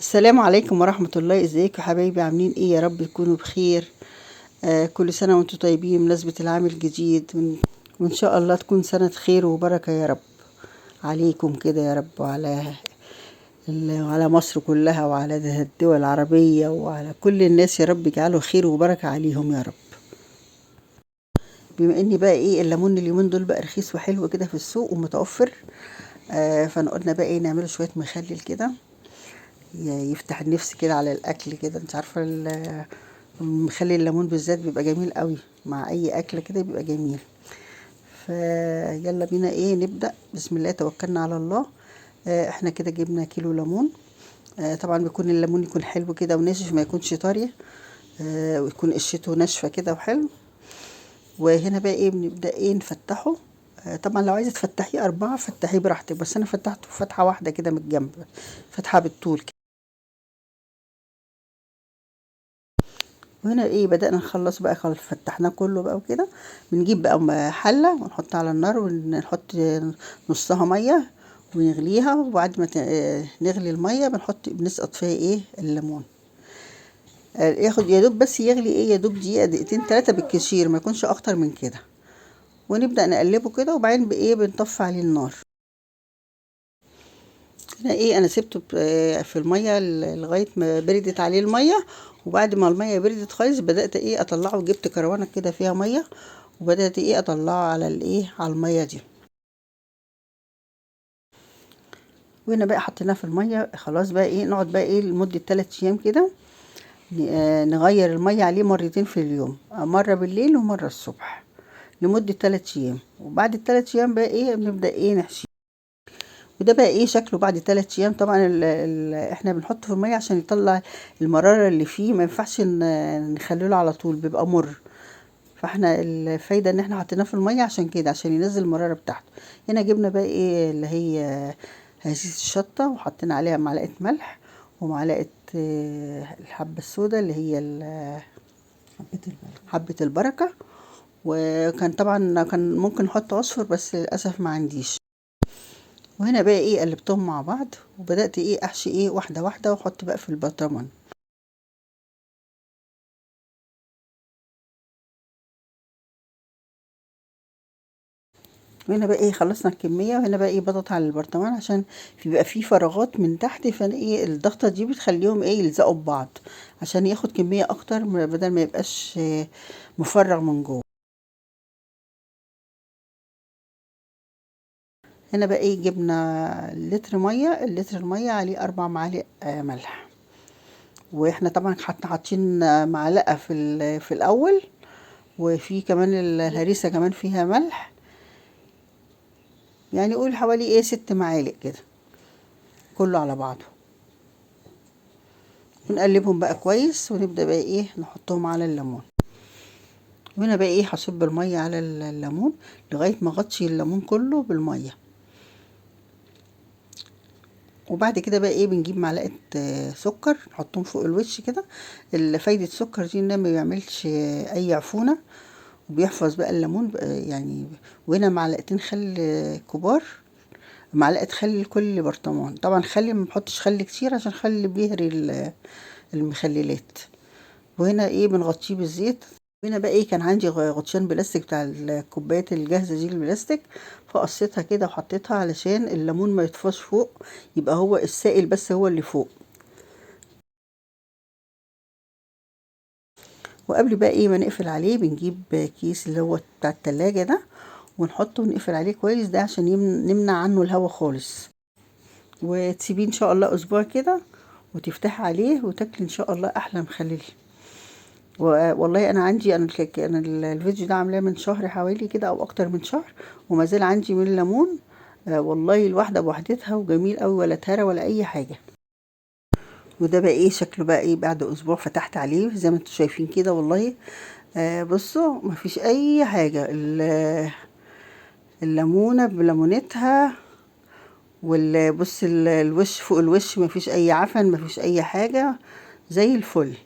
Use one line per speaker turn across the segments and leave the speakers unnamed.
السلام عليكم ورحمة الله. ازيكم يا حبايبي؟ عاملين ايه؟ يا رب تكونوا بخير. كل سنة وانتم طيبين بمناسبة العام الجديد، وان شاء الله تكون سنة خير وبركة يا رب عليكم كده يا رب، وعلى مصر كلها، وعلى الدول العربية، وعلى كل الناس يا رب، يجعله خير وبركة عليهم يا رب. بما اني بقى ايه، الليمون اليومين دول بقى رخيص وحلو كده في السوق ومتوفر. فانا قلنا بقى ايه، نعمله شوية مخلل كده يفتح النفس كده على الاكل كده. انت عارفه مخلي الليمون بالذات بيبقى جميل قوي مع اي اكله كده، بيبقى جميل. فيلا بينا ايه، نبدا. بسم الله، توكلنا على الله. احنا كده جبنا كيلو ليمون. طبعا بيكون الليمون يكون حلو كده وناشف، ما يكونش طري. ويكون قشرته ناشفه كده وحلو. وهنا بقى ايه، بنبدا ايه نفتحه. طبعا لو عايزه تفتحيه 4 فتحيه براحتك، بس انا فتحته فتحه واحده كده من الجنب، فتحه بالطول. وهنا ايه، بدأنا نخلص بقى، خلاص فتحناه كله بقى وكده. بنجيب بقى حلة ونحطها على النار، ونحط نصها مية ونغليها. وبعد ما نغلي المية بنسقط فيها ايه الليمون. ياخد يا دوب بس يغلي ايه، يا دوب دقيقة دقيقتين 3 بالكثير، ما يكونش اكتر من كده. ونبدأ نقلبه كده، وبعدين بايه بنطفي عليه النار. هنا ايه، انا سبته في الميه لغايه ما بردت عليه الميه. وبعد ما الميه بردت خالص، بدات ايه اطلعه، جبت كروانه كده فيها ميه، وبدات ايه اطلعه على الايه، على الميه دي. وهنا بقى حطيناه في الميه، خلاص بقى ايه، نقعد بقى ايه لمده 3 ايام كده. نغير الميه عليه مرتين في اليوم، مره بالليل ومره الصبح، لمده 3 ايام. وبعد ال3 ايام بقى ايه، بنبدا ايه نحشيه. وده بقى ايه شكله بعد 3 ايام. طبعا احنا بنحطه في الميه عشان يطلع المرارة اللي فيه، ما ينفعش نخلله على طول، بيبقى مر. فاحنا الفايدة ان احنا حطيناه في الميه عشان كده، عشان ينزل المرارة بتاعته. هنا جبنا بقى ايه اللي هي هشيش الشطة، وحطينا عليها معلقة ملح، ومعلقة الحبة السوداء اللي هي حبة البركة. وكان طبعا كان ممكن نحط عصفر، بس للأسف ما عنديش. وهنا بقى ايه قلبتهم مع بعض، وبدأت ايه احشي ايه واحدة واحدة، واحط بقى في البطرمان. وهنا بقى ايه خلصنا الكمية. وهنا بقى ايه بضغط على البرطمان عشان بيبقى فيه فراغات من تحت، فانا ايه الضغطة دي بتخليهم ايه يلزقوا ببعض، عشان ياخد كمية اكتر، بدل ما يبقاش مفرغ من جوه. هنا بقى ايه جبنا لتر مية، اللتر المية عليه 4 معالق ملح. واحنا طبعا حاطين معلقة في الاول، وفي كمان الهريسة كمان فيها ملح. يعني قول حوالي ايه 6 معالق كده، كله على بعضه. ونقلبهم بقى كويس، ونبدأ بقى ايه نحطهم على الليمون. وهنا بقى ايه هصب المية على الليمون لغاية ما اغطي الليمون كله بالمية. وبعد كده بقى ايه بنجيب معلقة سكر، نحطهم فوق الوش كده. فايدة السكر دي انه ما بيعملش اي عفونة، وبيحفظ بقى الليمون بقى يعني. وهنا معلقتين خل كبار، معلقة خل لكل برطمان. طبعا خلي ما بحطش خل كتير، عشان خل بيهري المخللات. وهنا ايه بنغطيه بالزيت. هنا بقى ايه كان عندي غطيان بلاستيك بتاع الكوبايات الجاهزه دي البلاستيك، فقصيتها كده وحطيتها علشان الليمون ما يطفاش فوق، يبقى هو السائل بس هو اللي فوق. وقبل بقى ايه ما نقفل عليه، بنجيب كيس اللي هو بتاع التلاجة ده، ونحطه ونقفل عليه كويس، ده عشان نمنع عنه الهواء خالص. وتسيبيه ان شاء الله اسبوع كده، وتفتحي عليه وتاكلي ان شاء الله احلى مخلل. والله انا عندي، انا الفيديو ده عاملاه من شهر حوالي كده او اكتر من شهر، وما زال عندي من الليمون. والله الواحده بوحدتها، وجميل قوي، ولا تهرى ولا اي حاجه. وده بقى ايه شكله بقى ايه بعد اسبوع، فتحت عليه زي ما انتم شايفين كده والله. بصوا مفيش اي حاجه، الليمونه بليمونتها. والبص الوش فوق الوش مفيش اي عفن، مفيش اي حاجه، زي الفل.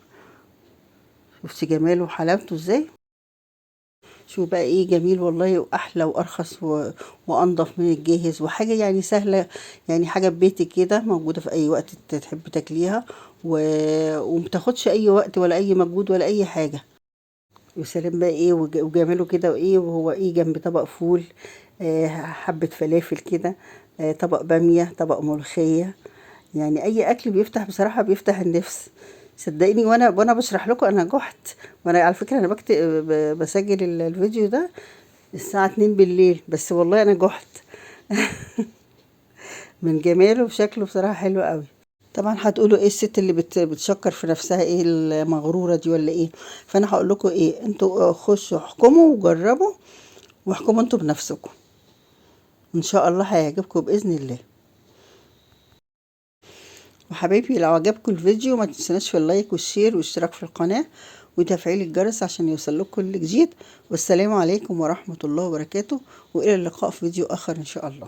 شفتي جماله وحلاوته ازاي؟ شوف بقى ايه جميل والله، واحلى وارخص وانضف من الجاهز، وحاجه يعني سهله، يعني حاجه ببيتك كده موجوده في اي وقت تحب تاكليها، ومتاخدش اي وقت ولا اي مجهود ولا اي حاجه. وسلام بقى ايه وجماله كده، وايه وهو ايه جنب طبق فول، حبه فلافل كده، طبق باميه، طبق ملوخيه. يعني اي اكل بيفتح بصراحه، بيفتح النفس. صدقيني، وانا بشرح لكم انا جحت. وانا على فكره انا بسجل الفيديو ده الساعه 2 بالليل، بس والله انا جحت من جماله وشكله بصراحه حلو قوي. طبعا هتقولوا ايه الست اللي بتشكر في نفسها، ايه المغروره دي ولا ايه؟ فانا هقول لكم ايه، انتوا خشوا احكموا وجربوا، واحكموا انتوا بنفسكم، ان شاء الله هيعجبكم باذن الله. وحبايبي، لو عجبكم الفيديو ما تنسوناش في اللايك والشير والاشتراك في القناة وتفعيل الجرس عشان يوصلكم كل جديد. والسلام عليكم ورحمة الله وبركاته، وإلى اللقاء في فيديو آخر إن شاء الله.